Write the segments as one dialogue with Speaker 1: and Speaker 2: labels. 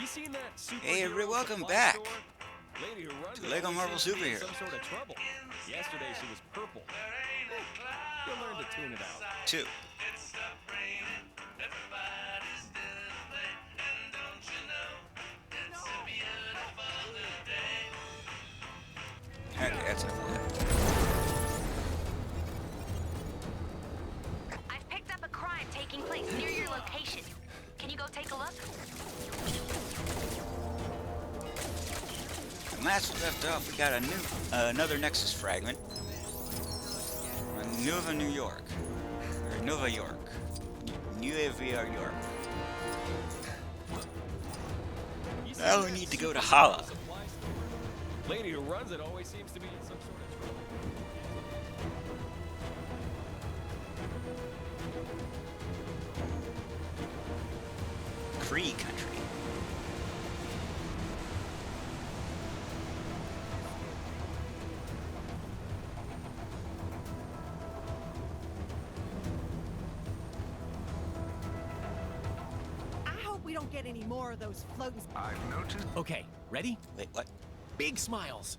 Speaker 1: seen that
Speaker 2: Hey, everybody,
Speaker 1: superhero
Speaker 2: welcome
Speaker 1: supply
Speaker 2: back
Speaker 1: store? Lady who runs
Speaker 2: to
Speaker 1: it
Speaker 2: Lego
Speaker 1: always
Speaker 2: Marvel
Speaker 1: seems to be in
Speaker 2: Superhero.
Speaker 1: some sort of trouble. Yesterday she was purple. You'll learn to tune it out.
Speaker 2: 2. Okay, that's enough of that.
Speaker 3: I've picked up a crime taking place near your location. Can you go take a look?
Speaker 2: And last we left off, we got a new, another Nexus fragment. Nova, New York. Or Nova York. Nueva York.
Speaker 1: You seen
Speaker 2: Now we
Speaker 1: that
Speaker 2: need to go to
Speaker 1: superhero
Speaker 2: Hala.
Speaker 1: supply store? Lady who runs it always seems to be in some sort of trouble.
Speaker 2: Kree country.
Speaker 4: I hope we don't get any more of those floating.
Speaker 5: I've noticed.
Speaker 1: Okay, ready?
Speaker 2: Wait, what?
Speaker 1: Big smiles.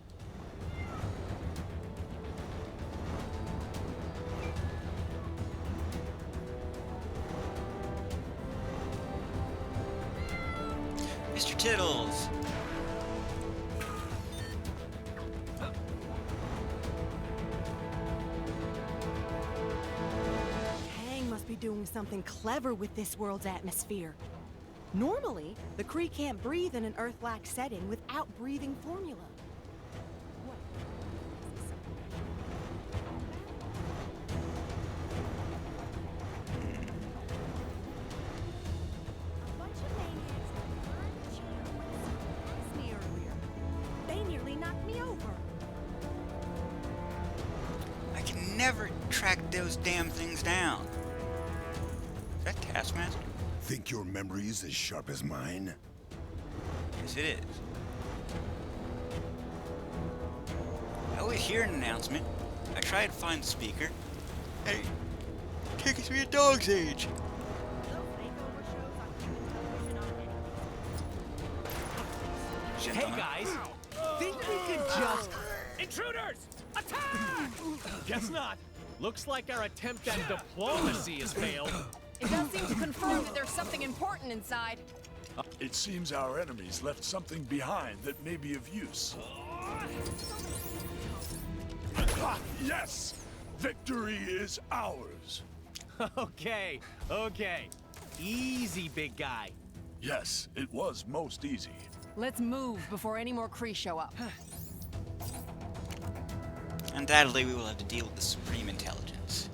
Speaker 2: Mr. Tittles!
Speaker 4: Kang must be doing something clever with this world's atmosphere. Normally, the Kree can't breathe in an Earth-like setting without breathing formula. A bunch of maniacs climbed the chair when someone asked me earlier. They nearly knocked me over.
Speaker 2: I can never track those damn things down. Is that Taskmaster?
Speaker 5: Think your memory's as sharp as mine?
Speaker 2: Yes, it is. I always hear an announcement. I try to find the speaker. Hey, take us to a dog's age.
Speaker 4: Those makeover shows on human television aren't
Speaker 1: Hey
Speaker 2: Gentlemen.
Speaker 1: guys, think we could just... Intruders! Attack! Guess not. Looks like our attempt at diplomacy has failed.
Speaker 6: It does seem to confirm that there's something important inside.
Speaker 7: It seems our enemies left something behind that may be of use. Ah, yes! Victory is ours!
Speaker 1: Okay, okay. Easy, big guy.
Speaker 7: Yes, it was most easy.
Speaker 6: Let's move before any more Kree show up.
Speaker 2: Undoubtedly, we will have to deal with the Supreme Intelligence.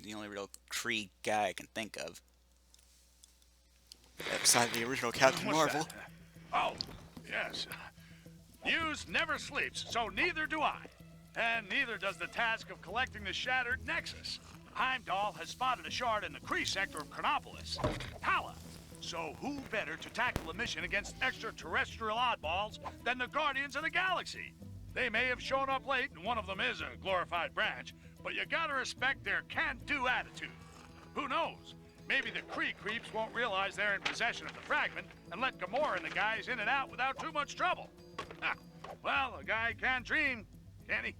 Speaker 2: The only real Kree guy I can think of. Outside the original Captain
Speaker 8: What's
Speaker 2: Marvel.
Speaker 8: that? Oh, yes. News never sleeps, so neither do I. And neither does the task of collecting the shattered Nexus. Heimdall has spotted a shard in the Kree sector of Chronopolis, Hala. So who better to tackle a mission against extraterrestrial oddballs than the Guardians of the Galaxy? They may have shown up late, and one of them is a glorified branch, but you gotta respect their can-do attitude. Who knows? Maybe the Kree creeps won't realize they're in possession of the fragment and let Gamora and the guys in and out without too much trouble. Ha. Well, a guy can dream, can't he?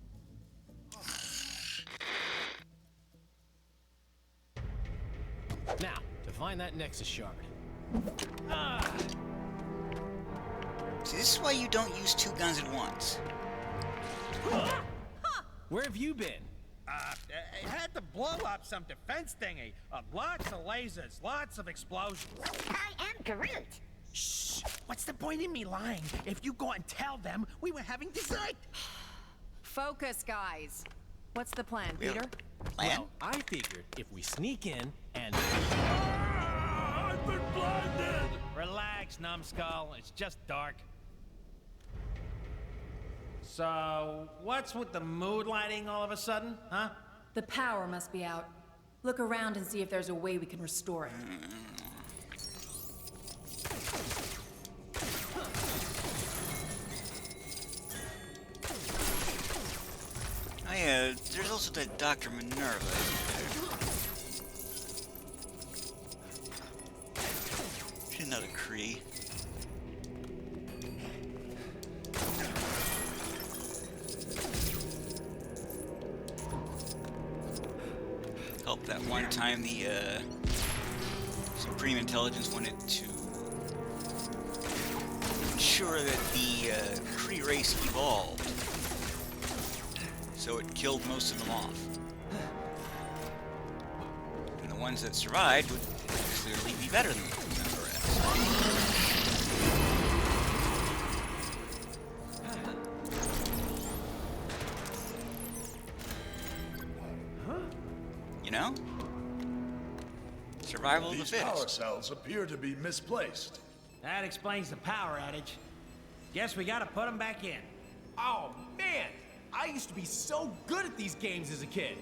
Speaker 1: Now, to find that Nexus shard.
Speaker 2: See, this is why you don't use two guns at once.
Speaker 1: Where have you been?
Speaker 9: It had to blow up some defense thingy. Lots of lasers, lots of explosions.
Speaker 3: I am Groot.
Speaker 9: Shh! What's the point in me lying? If you go and tell them we were having dessert.
Speaker 6: Focus, guys. What's the plan,
Speaker 2: We have
Speaker 6: Peter?
Speaker 2: a plan?
Speaker 1: Well, I figured if we sneak in and...
Speaker 7: I've been blinded!
Speaker 9: Relax, numbskull. It's just dark. So, what's with the mood lighting all of a sudden, huh?
Speaker 10: The power must be out. Look around and see if there's a way we can restore it.
Speaker 2: Oh yeah, there's also that Dr. Minerva. Another Kree. Help that one time the Supreme Intelligence wanted to ensure that the Kree race evolved, so it killed most of them off. And the ones that survived would clearly be better than the rest. You know? Survival of the
Speaker 7: These power
Speaker 2: fittest.
Speaker 7: cells appear to be misplaced.
Speaker 9: That explains the power outage. Guess we gotta put them back in.
Speaker 1: Oh, man! I used to be so good at these games as a kid.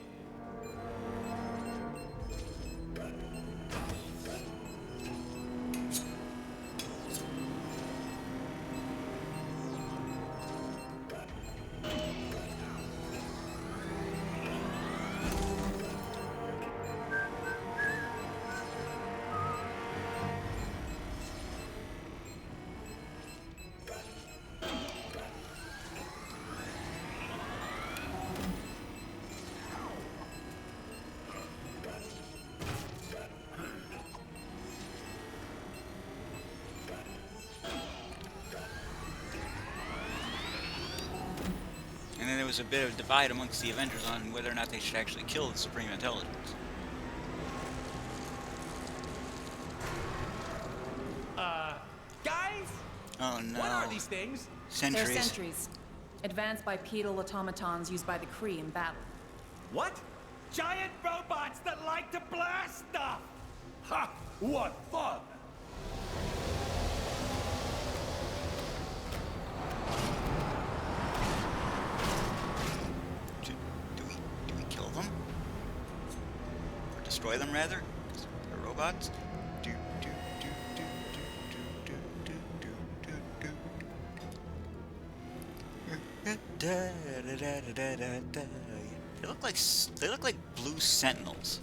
Speaker 2: And then there was a bit of divide amongst the Avengers on whether or not they should actually kill the Supreme Intelligence.
Speaker 1: Guys?
Speaker 2: Oh no.
Speaker 1: What are these things?
Speaker 10: They're
Speaker 2: Sentries.
Speaker 10: sentries. Advanced bipedal automatons used by the Kree in battle.
Speaker 1: What?
Speaker 9: Giant robots that like to blast stuff!
Speaker 7: Ha! What fun!
Speaker 2: Do we kill them? Or destroy them rather? 'Cause they're robots? They look like blue sentinels.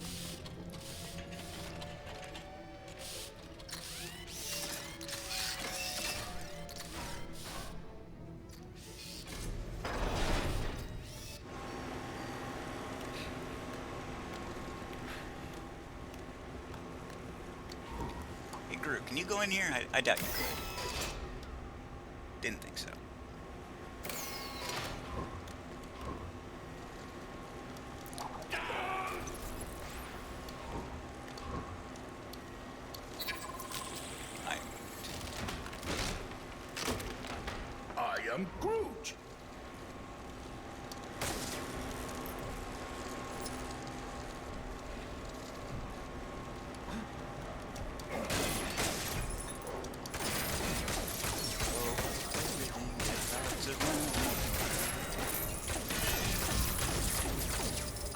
Speaker 2: Hey Groot, can you go in here? I doubt you could. Didn't think so.
Speaker 7: I am Groot.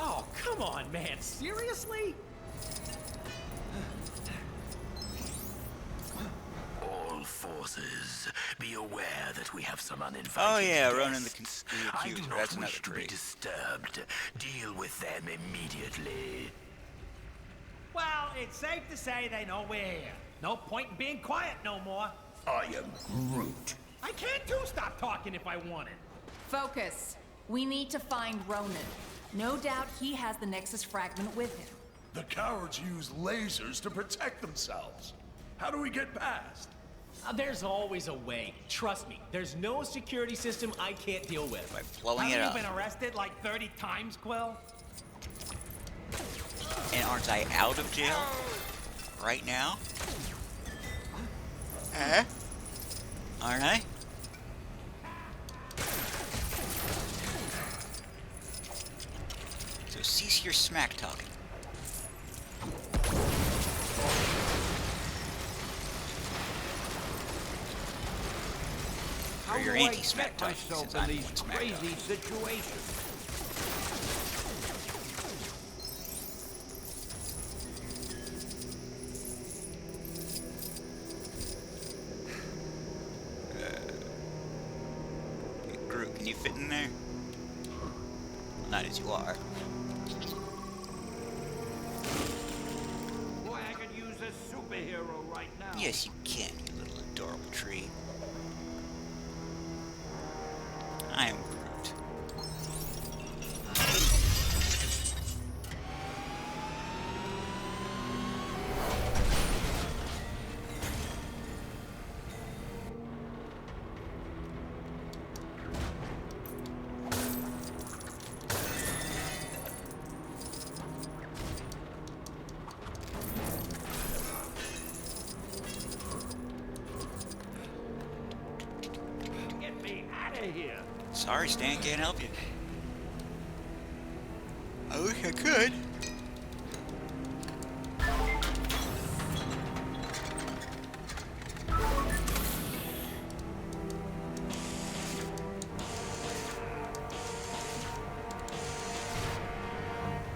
Speaker 1: Oh, come on, man. Seriously?
Speaker 5: All forces, be aware that we have some uninvited
Speaker 2: Oh yeah,
Speaker 5: guests.
Speaker 2: Ronan the
Speaker 5: I do
Speaker 2: Accuser.
Speaker 5: not
Speaker 2: That's another
Speaker 5: wish to be
Speaker 2: Kree.
Speaker 5: disturbed. Deal with them immediately.
Speaker 9: Well, it's safe to say they know we're here. No point in being quiet no more.
Speaker 5: I am Groot.
Speaker 9: I can't too stop talking if I wanted.
Speaker 10: Focus. We need to find Ronan. No doubt he has the Nexus fragment with him.
Speaker 7: The cowards use lasers to protect themselves. How do we get past?
Speaker 1: There's always a way. Trust me. There's no security system I can't deal with.
Speaker 2: By blowing it
Speaker 9: Haven't
Speaker 2: up.
Speaker 9: you been arrested like 30 times, Quill?
Speaker 2: And aren't I out of jail? Right now? Aren't I? So cease your smack talking. Or your anti-smack talking, since I'm the one smack talking.
Speaker 9: situations?
Speaker 2: Groot, can you fit in there? Well, not as you are.
Speaker 9: Boy, I could use a superhero right now.
Speaker 2: Yes, you can, you little adorable tree. I am Groot.
Speaker 9: Get me out of here.
Speaker 2: Sorry, Stan, can't help you. I wish I could.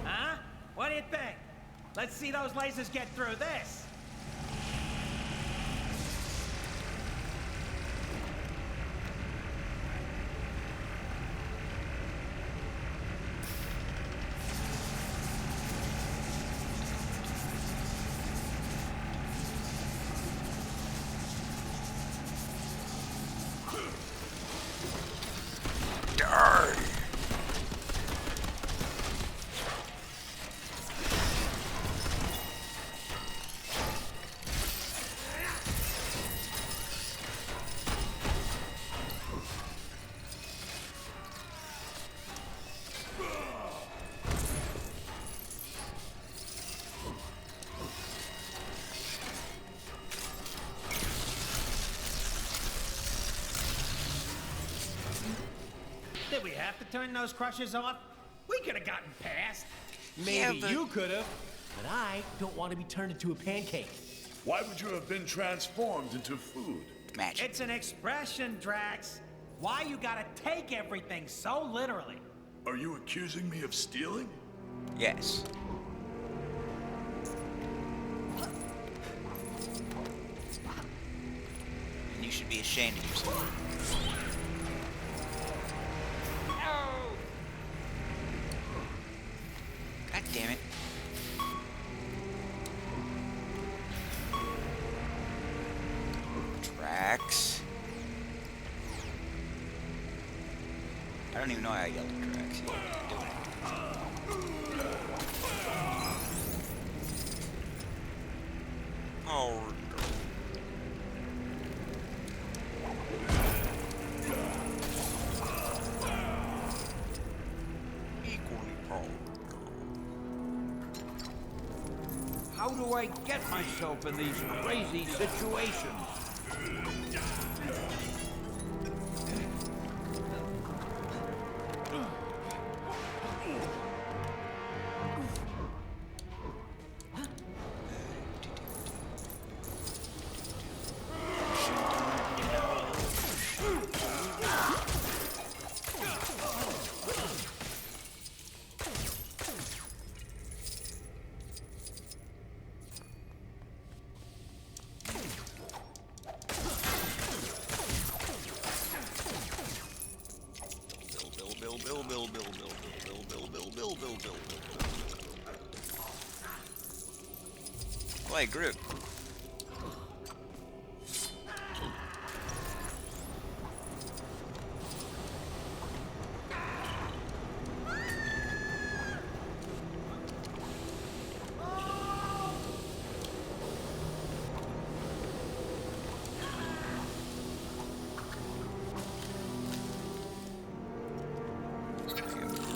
Speaker 9: Huh? What do you think? Let's see those lasers get through this.
Speaker 2: Darn.
Speaker 9: Did we have to turn those crushers off? We could have gotten past.
Speaker 1: Maybe
Speaker 2: Yeah, but-
Speaker 1: you could have, but I don't want to be turned into a pancake.
Speaker 7: Why would you have been transformed into food?
Speaker 2: Magic.
Speaker 9: It's an expression, Drax. Why you gotta take everything so literally?
Speaker 7: Are you accusing me of stealing?
Speaker 2: Yes. And you should be ashamed of yourself. God damn it. Drax. I don't even know how I yelled at Drax. He's doing it. Oh, no. Equally powerful.
Speaker 9: How do I get myself in these crazy situations?
Speaker 2: Why, Groot?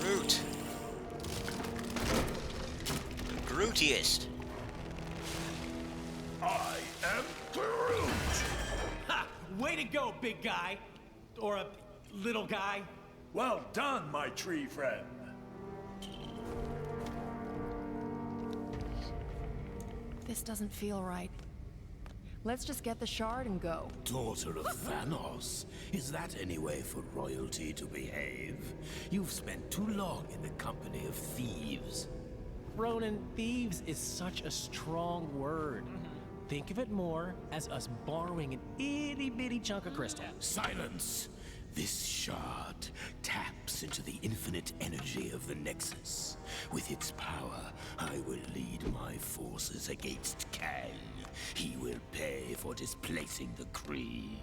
Speaker 2: Groot. The Grootiest.
Speaker 7: I am Groot!
Speaker 1: Ha! Way to go, big guy. Or a little guy.
Speaker 7: Well done, my tree friend.
Speaker 4: This doesn't feel right. Let's just get the shard and go.
Speaker 5: Daughter of Thanos, is that any way for royalty to behave? You've spent too long in the company of thieves.
Speaker 1: Ronan, thieves is such a strong word. Think of it more as us borrowing an itty-bitty chunk of crystal.
Speaker 5: Silence! This shard taps into the infinite energy of the Nexus. With its power, I will lead my forces against Kang. He will pay for displacing the Kree.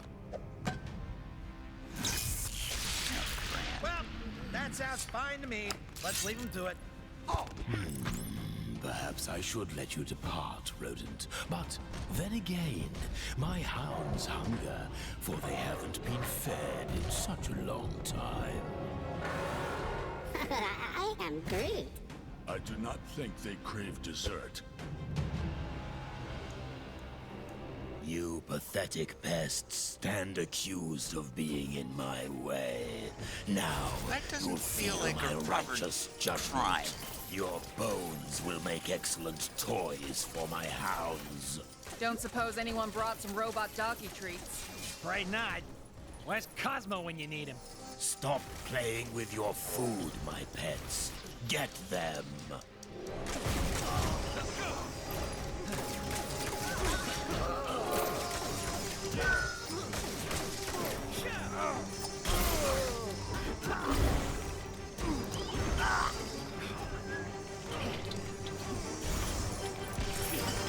Speaker 9: Well, that sounds fine to me. Let's leave him to it. Oh!
Speaker 5: Perhaps I should let you depart, rodent. But then again, my hounds hunger, for they haven't been fed in such a long time.
Speaker 11: I am Groot.
Speaker 7: I do not think they crave dessert.
Speaker 5: You pathetic pests stand accused of being in my way. Now,
Speaker 2: That doesn't
Speaker 5: you'll
Speaker 2: feel
Speaker 5: feel
Speaker 2: like
Speaker 5: my
Speaker 2: a proper
Speaker 5: righteous judgment.
Speaker 2: crime.
Speaker 5: Your bones will make excellent toys for my hounds.
Speaker 6: Don't suppose anyone brought some robot doggy treats?
Speaker 9: Afraid not. Where's Cosmo when you need him?
Speaker 5: Stop playing with your food, my pets. Get them.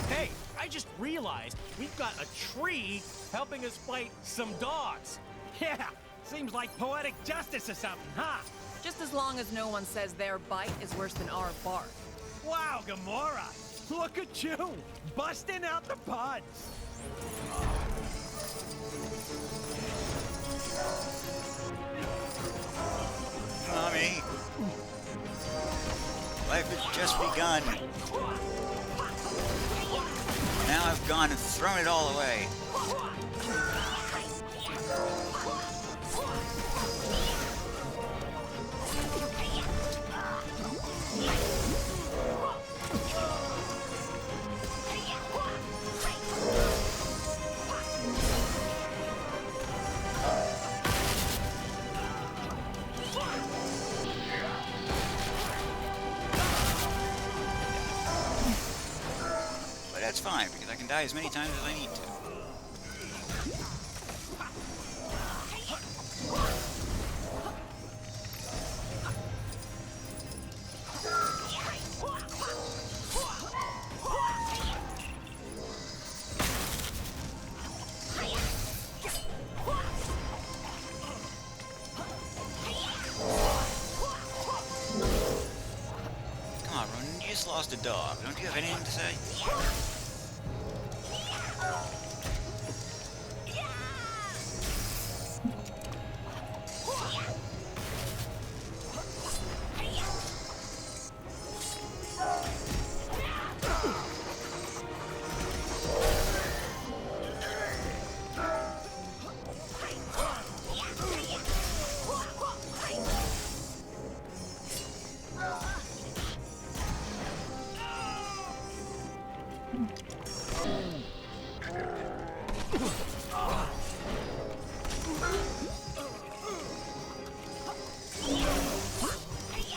Speaker 1: Hey, I just realized we've got a tree helping us fight some dogs.
Speaker 9: Yeah, seems like poetic justice or something, huh?
Speaker 6: Just as long as no one says their bite is worse than our bark.
Speaker 9: Wow, Gamora! Look at you, busting out the puns.
Speaker 2: Mommy. Life has just begun. Now I've gone and thrown it all away. But that's fine, because I can die as many times as I need to. Come on, Ronan, you just lost a dog. Don't you have anything to say?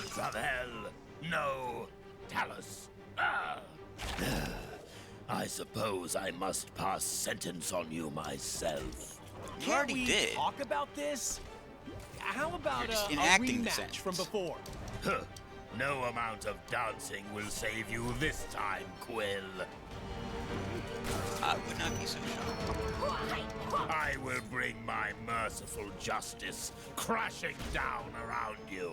Speaker 5: From hell, no, Talus. Ah. I suppose I must pass sentence on you myself.
Speaker 2: You
Speaker 1: Can't
Speaker 2: already
Speaker 1: we
Speaker 2: did.
Speaker 1: talk about this? How about
Speaker 2: You're just
Speaker 1: a
Speaker 2: enacting the
Speaker 1: rematch from
Speaker 2: sentence.
Speaker 1: before?
Speaker 5: Huh. No amount of dancing will save you this time, Quill.
Speaker 2: I would not be so sure.
Speaker 5: I will bring my merciful justice crashing down around you.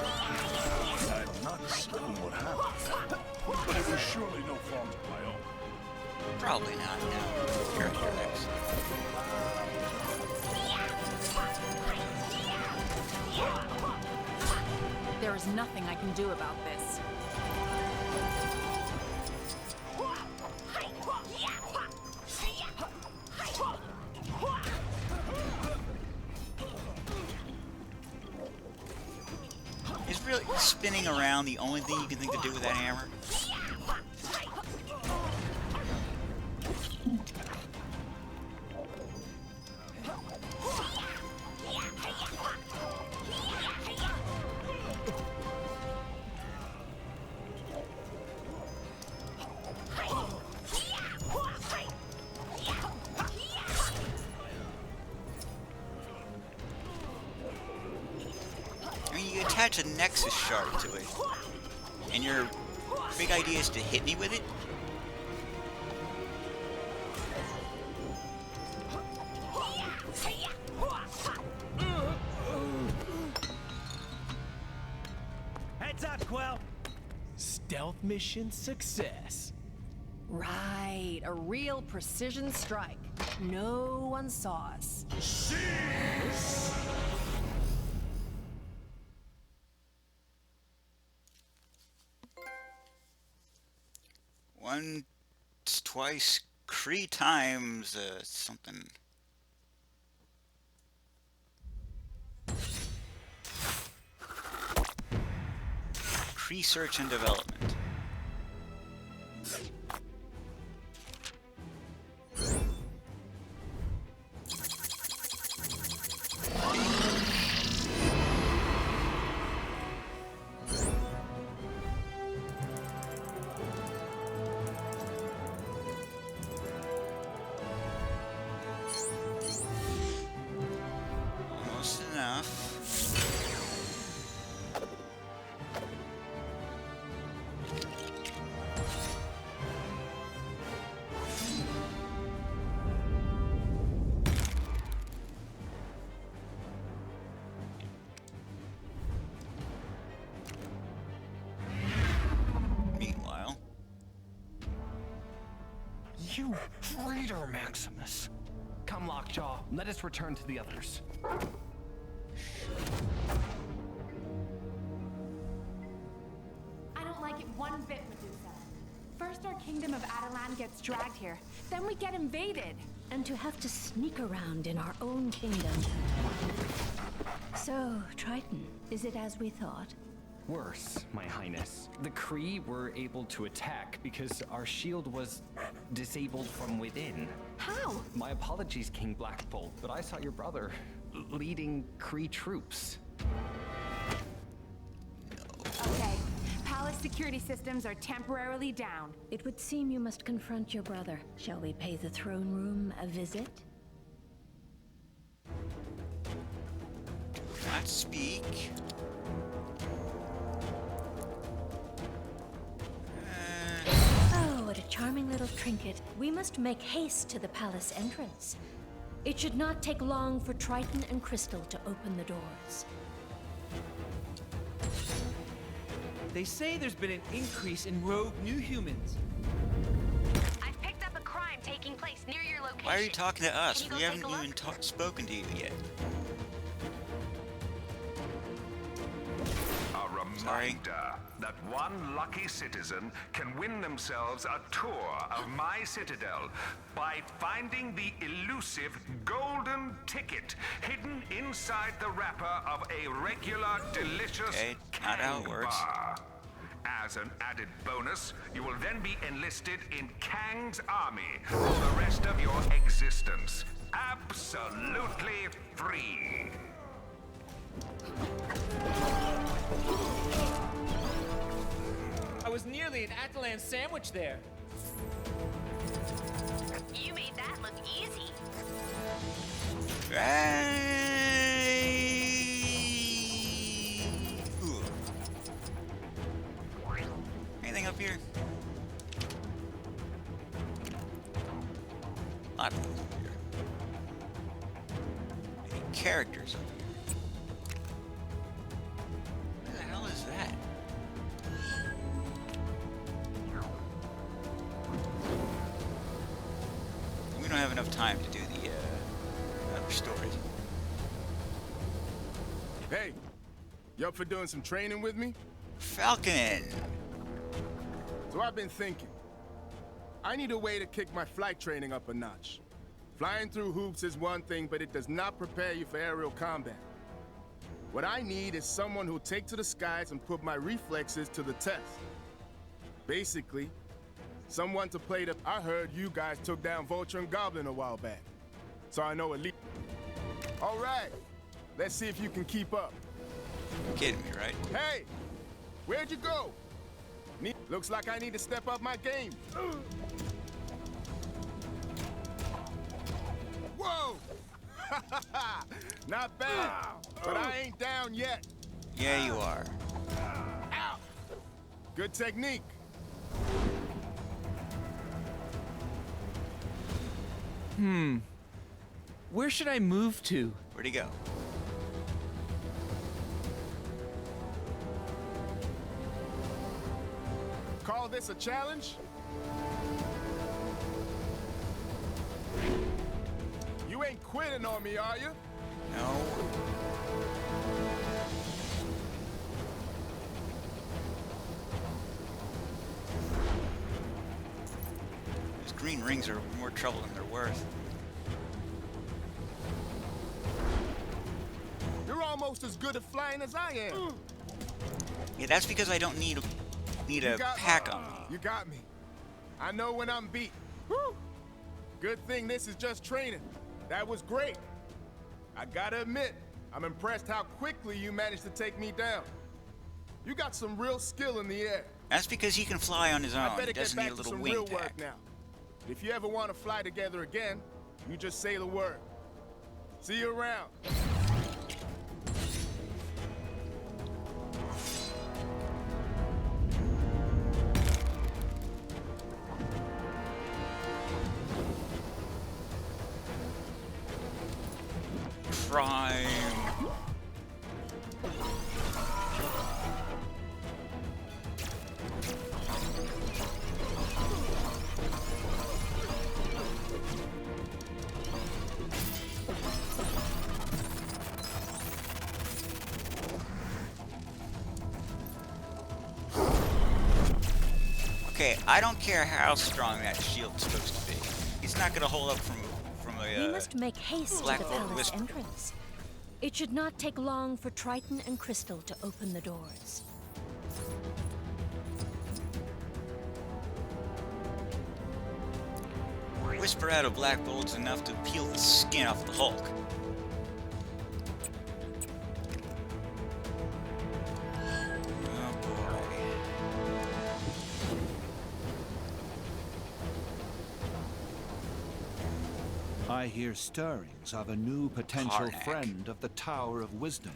Speaker 7: I'm not certain what happened, but it was surely no fault of my own.
Speaker 2: Probably not now. Character X.
Speaker 6: There is nothing I can do about this.
Speaker 2: Is really spinning around the only thing you can think to do with that hammer? you attach a Nexus shard to it, and your big idea is to hit me with it?
Speaker 9: Heads up, Quill.
Speaker 1: Stealth mission success.
Speaker 6: Right, a real precision strike. No one saw us.
Speaker 2: Once, twice, Kree times, something. Research and development. Almost enough. Meanwhile,
Speaker 11: You traitor, Maximus! Come, Lockjaw, let us return to the others.
Speaker 10: I don't like it one bit, Medusa. First our kingdom of Adelan gets dragged here, then we get invaded.
Speaker 3: And to have to sneak around in our own kingdom. So, Triton, is it as we thought?
Speaker 11: Worse, my highness. The Kree were able to attack because our shield was disabled from within.
Speaker 10: How?
Speaker 11: My apologies, King Blackbolt, but I saw your brother leading Kree troops.
Speaker 10: Okay, palace security systems are temporarily down.
Speaker 3: It would seem you must confront your brother. Shall we pay the throne room a visit?
Speaker 2: not speak.
Speaker 3: Oh, what a charming little trinket. We must make haste to the palace entrance. It should not take long for Triton and Crystal to open the doors.
Speaker 12: They say there's been an increase in rogue new humans.
Speaker 3: I've picked up a crime taking place near your location.
Speaker 2: Why are you talking to us?
Speaker 3: Can you
Speaker 2: We
Speaker 3: go
Speaker 2: haven't
Speaker 3: take a
Speaker 2: even
Speaker 3: look?
Speaker 2: spoken to you yet.
Speaker 13: A reminder that one lucky citizen can win themselves a tour of my citadel by finding the elusive golden ticket hidden inside the wrapper of a regular delicious
Speaker 2: not how it works.
Speaker 13: bar. As an added bonus, you will then be enlisted in Kang's army for the rest of your existence. Absolutely free.
Speaker 12: I was nearly an Atalan sandwich there.
Speaker 3: You made that look easy.
Speaker 2: Ooh. Anything up here? A lot of things up here. Any characters up here? What the hell is that? We don't have enough time to do the other stories.
Speaker 14: Hey, you up for doing some training with me?
Speaker 2: Falcon!
Speaker 14: So I've been thinking. I need a way to kick my flight training up a notch. Flying through hoops is one thing, but it does not prepare you for aerial combat. What I need is someone who'll take to the skies and put my reflexes to the test. Basically, someone to play the... I heard you guys took down Vulture and Goblin a while back. So I know at least... All right, let's see if you can keep up.
Speaker 2: You're kidding me, right?
Speaker 14: Hey, where'd you go? Looks like I need to step up my game. Whoa! Not bad, but I ain't down yet.
Speaker 2: Yeah, you are.
Speaker 14: Ow! Good technique.
Speaker 12: Where should I move to?
Speaker 2: Where'd he go?
Speaker 14: Call this a challenge? You ain't quitting on me, are you?
Speaker 2: No. These green rings are more trouble than they're worth.
Speaker 14: You're almost as good at flying as I am.
Speaker 2: Yeah, that's because I don't need a pack on me.
Speaker 14: You got me. I know when I'm beat. Whew. Good thing this is just training. That was great. I gotta admit, I'm impressed how quickly you managed to take me down. You got some real skill in the air.
Speaker 2: That's because he can fly on his
Speaker 14: I
Speaker 2: own.
Speaker 14: better
Speaker 2: He
Speaker 14: get
Speaker 2: doesn't need
Speaker 14: back
Speaker 2: a
Speaker 14: to
Speaker 2: little
Speaker 14: some
Speaker 2: wing
Speaker 14: real
Speaker 2: pack.
Speaker 14: work now. If you ever want to fly together again, you just say the word. See you around.
Speaker 2: Prime. Okay, I don't care how strong that shield's supposed to be. It's not gonna hold up from a
Speaker 3: We must make haste to
Speaker 2: Black
Speaker 3: the
Speaker 2: Bolt
Speaker 3: palace
Speaker 2: Whisper.
Speaker 3: entrance. It should not take long for Triton and Crystal to open the doors.
Speaker 2: Whisper out of Black Bolt's enough to peel the skin off the Hulk. Oh boy.
Speaker 15: I hear stirrings of a new potential
Speaker 2: Karnak.
Speaker 15: friend of the Tower of Wisdom.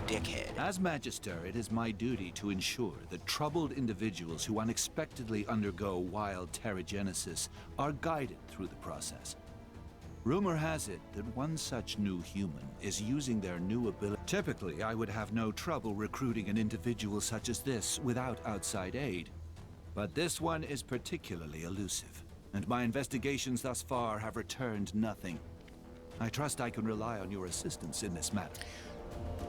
Speaker 2: Dickhead.
Speaker 15: As Magister, it is my duty to ensure that troubled individuals who unexpectedly undergo wild terrigenesis are guided through the process. Rumor has it that one such new human is using their new ability. Typically, I would have no trouble recruiting an individual such as this without outside aid. But this one is particularly elusive, and my investigations thus far have returned nothing. I trust I can rely on your assistance in this matter.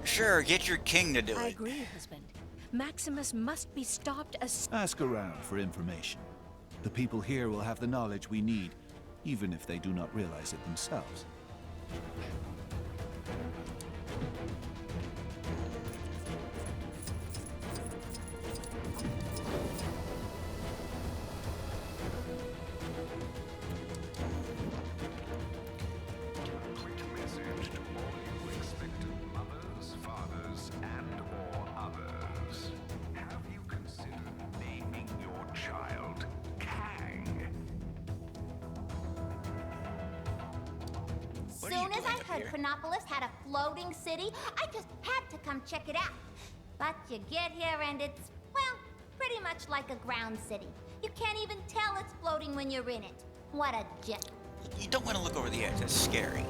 Speaker 2: Sure, get your king to do
Speaker 3: I
Speaker 2: it.
Speaker 3: agree, husband. Maximus must be stopped as...
Speaker 15: Ask around for information. The people here will have the knowledge we need, even if they do not realize it themselves.
Speaker 13: Message to all you expectant mothers, fathers, and/or others. Have you considered naming your child Kang?
Speaker 16: Soon as I heard Chronopolis had a floating city, I just had to come check it out. But you get here and it's, well, pretty much like a ground city. You can't even tell it's floating when you're in it. What a jet.
Speaker 2: You don't want to look over the edge. That's scary.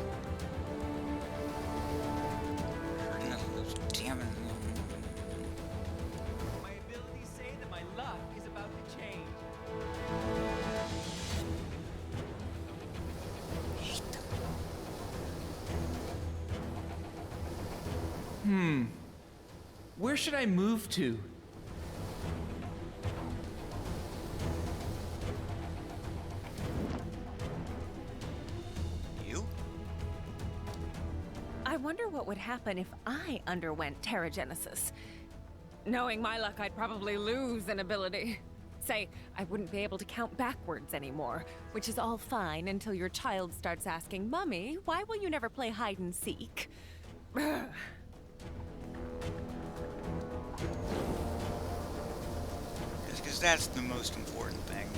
Speaker 2: Damn it.
Speaker 12: My abilities say that my luck is about to change. Where should I move to?
Speaker 2: You?
Speaker 17: I wonder what would happen if I underwent Terrigenesis. Knowing my luck, I'd probably lose an ability. Say, I wouldn't be able to count backwards anymore, which is all fine until your child starts asking, Mummy, why will you never play hide and seek?
Speaker 2: Because that's the most important thing.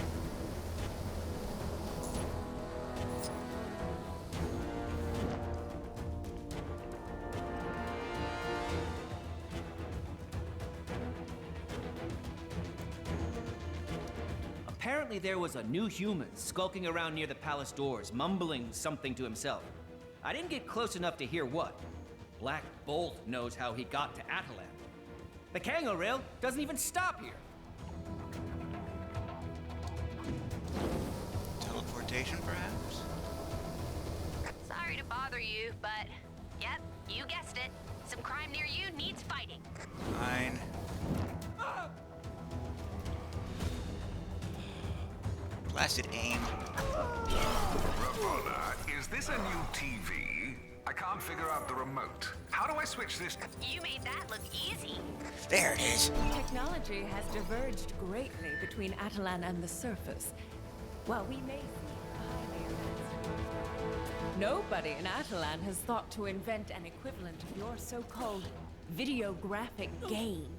Speaker 18: Apparently there was a new human skulking around near the palace doors, mumbling something to himself. I didn't get close enough to hear what. Black Bolt knows how he got to Atalan. The Kango rail doesn't even stop here.
Speaker 2: Teleportation, perhaps?
Speaker 19: Sorry to bother you, but yep, you guessed it. Some crime near you needs fighting.
Speaker 2: Fine. Blasted aim.
Speaker 13: Ramona, is this a new TV? I can't figure out the remote. How do I switch this?
Speaker 19: You made that look easy.
Speaker 2: There it is.
Speaker 17: Technology has diverged greatly between Atalan and the surface. While we may see highly advanced, nobody in Atalan has thought to invent an equivalent of your so-called videographic game.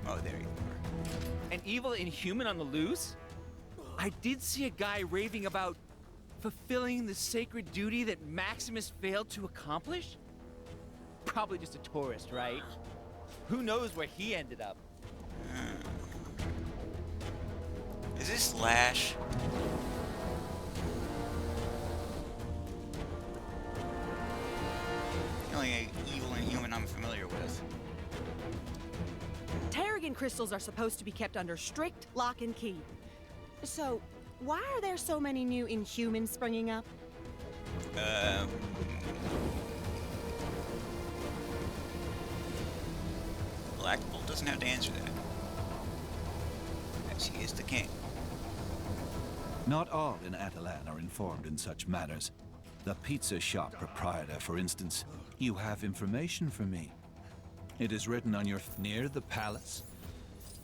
Speaker 2: Oh, there you are.
Speaker 12: An evil inhuman on the loose? I did see a guy raving about fulfilling the sacred duty that Maximus failed to accomplish? Probably just a tourist, right? Who knows where he ended up?
Speaker 2: Is this Lash? The only evil inhuman I'm familiar with.
Speaker 4: Terrigen crystals are supposed to be kept under strict lock and key. So, why are there so many new Inhumans springing up?
Speaker 2: Black Bolt doesn't have to answer that. As he is the king.
Speaker 15: Not all in Atalan are informed in such matters. The pizza shop proprietor, for instance. You have information for me. It is written on your... near the palace?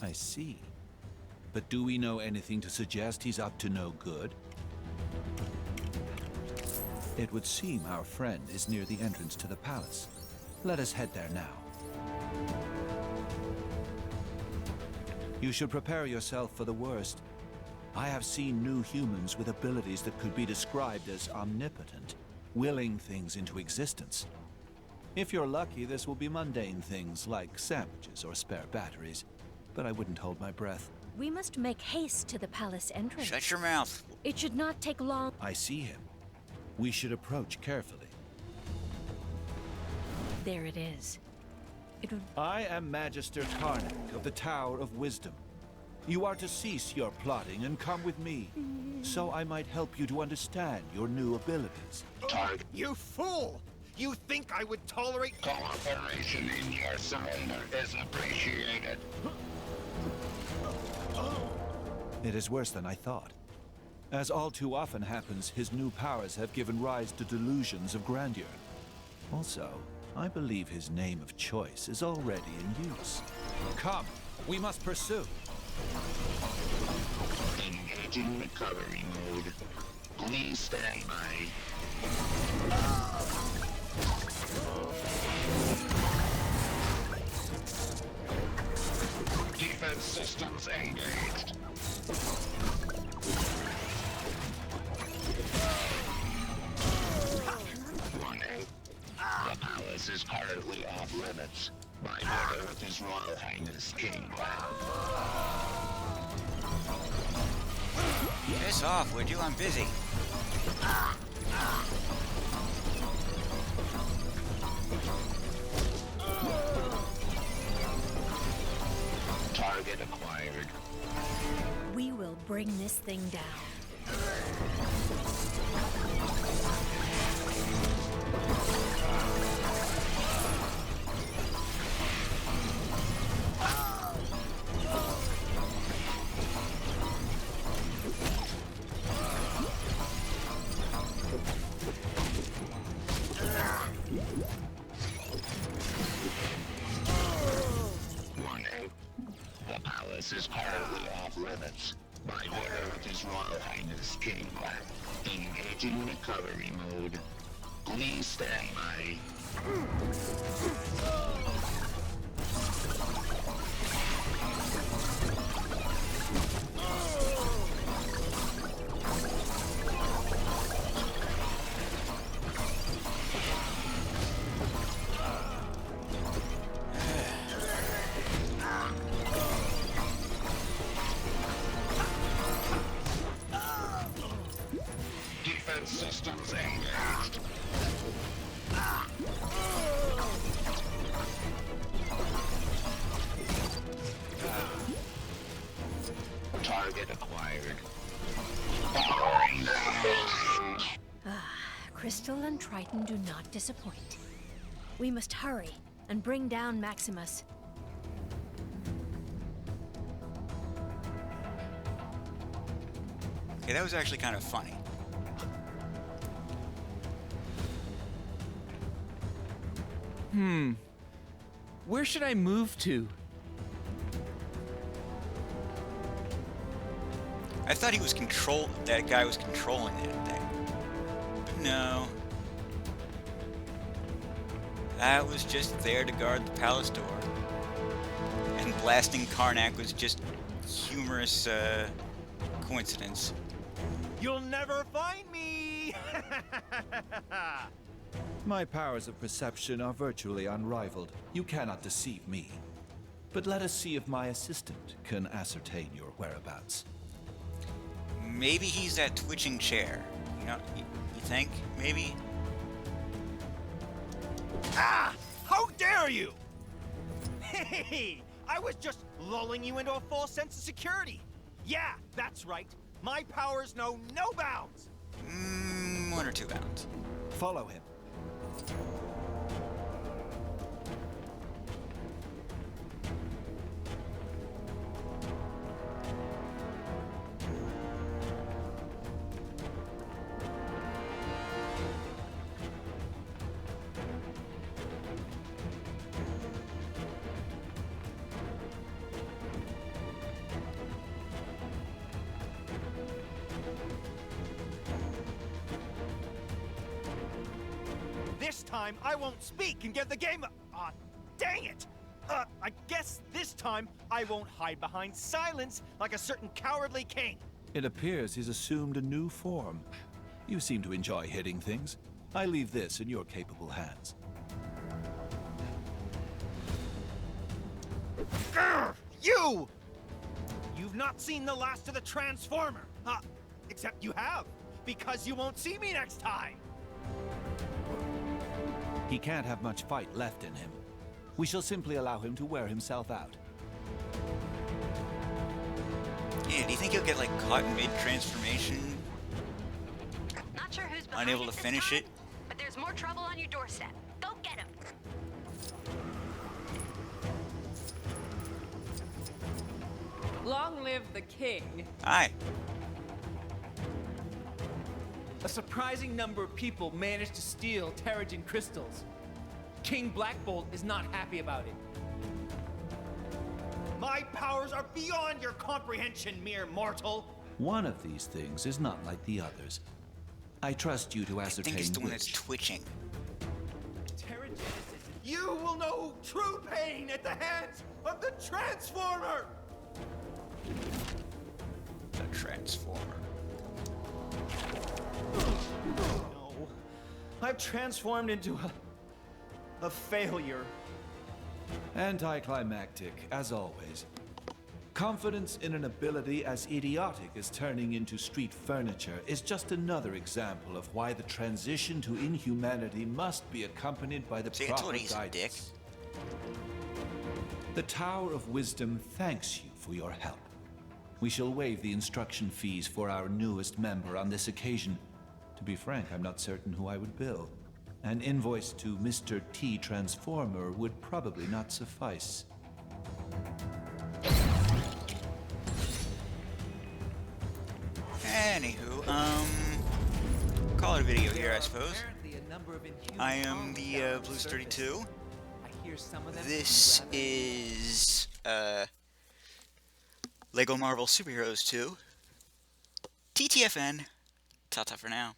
Speaker 15: I see. But do we know anything to suggest he's up to no good? It would seem our friend is near the entrance to the palace. Let us head there now. You should prepare yourself for the worst. I have seen new humans with abilities that could be described as omnipotent, willing things into existence. If you're lucky, this will be mundane things like sandwiches or spare batteries, but I wouldn't hold my breath.
Speaker 3: We must make haste to the palace entrance.
Speaker 2: Shut your mouth.
Speaker 3: It should not take long.
Speaker 15: I see him. We should approach carefully.
Speaker 3: There it is.
Speaker 15: I am Magister Tarnak of the Tower of Wisdom. You are to cease your plotting and come with me, so I might help you to understand your new abilities.
Speaker 9: You fool! You think I would tolerate
Speaker 5: cooperation in your surrender is appreciated.
Speaker 15: It is worse than I thought. As all too often happens, his new powers have given rise to delusions of grandeur. Also, I believe his name of choice is already in use. Come, we must pursue.
Speaker 5: Engaging recovery mode. Please stand by. Defense systems engaged. Warning. The palace is currently off limits. By order of His Royal Highness King Cloud.
Speaker 2: Piss off, would you? I'm busy.
Speaker 5: Target acquired.
Speaker 3: We will bring this thing down.
Speaker 5: Warning. The palace is currently off limits. By order of His Royal Highness King Cloud. Engaging recovery mode. Please stand by.
Speaker 13: Defense systems engaged. Target acquired. Powering down.
Speaker 3: Crystal and Triton do not disappoint. We must hurry and bring down Maximus.
Speaker 2: Okay, that was actually kind of funny.
Speaker 12: Where should I move to?
Speaker 2: I thought he was that guy was controlling that thing. But no. That was just there to guard the palace door. And blasting Karnak was just humorous coincidence.
Speaker 9: You'll never find me!
Speaker 15: My powers of perception are virtually unrivaled. You cannot deceive me. But let us see if my assistant can ascertain your whereabouts.
Speaker 2: Maybe he's that twitching chair. You know, you think? Maybe?
Speaker 9: Ah! How dare you! Hey! I was just lulling you into a false sense of security. Yeah, that's right. My powers know no bounds.
Speaker 2: 1 or 2 bounds.
Speaker 15: Follow him.
Speaker 9: This time, I won't speak and give the game a... dang it! I guess this time, I won't hide behind silence like a certain cowardly king.
Speaker 15: It appears he's assumed a new form. You seem to enjoy hitting things. I leave this in your capable hands.
Speaker 9: Grr! You! You've not seen the last of the Transformer. Except you have, because you won't see me next time.
Speaker 15: He can't have much fight left in him. We shall simply allow him to wear himself out.
Speaker 2: Yeah, do you think he'll get, like, caught mid-transformation?
Speaker 19: Not sure who's behind
Speaker 2: Unable to finish it?
Speaker 19: But there's more trouble on your doorstep. Go get him.
Speaker 6: Long live the king.
Speaker 2: Hi.
Speaker 12: A surprising number of people managed to steal Terrigen crystals. King Black Bolt is not happy about it.
Speaker 9: My powers are beyond your comprehension, mere mortal.
Speaker 15: One of these things is not like the others. I trust you to ascertain
Speaker 2: I think it's the one that's
Speaker 15: which.
Speaker 2: twitching.
Speaker 9: You will know true pain at the hands of the Transformer!
Speaker 2: The Transformer.
Speaker 9: No. I've transformed into a failure.
Speaker 15: Anticlimactic, as always. Confidence in an ability as idiotic as turning into street furniture is just another example of why the transition to inhumanity must be accompanied by the proper guidance. The Tower of Wisdom thanks you for your help. We shall waive the instruction fees for our newest member on this occasion. To be frank, I'm not certain who I would bill. An invoice to Mr. T. Transformer would probably not suffice.
Speaker 2: Anywho, call it a video here, I suppose. I am the Blues 32. This is Lego Marvel Superheroes 2. TTFN. Ta-ta for now.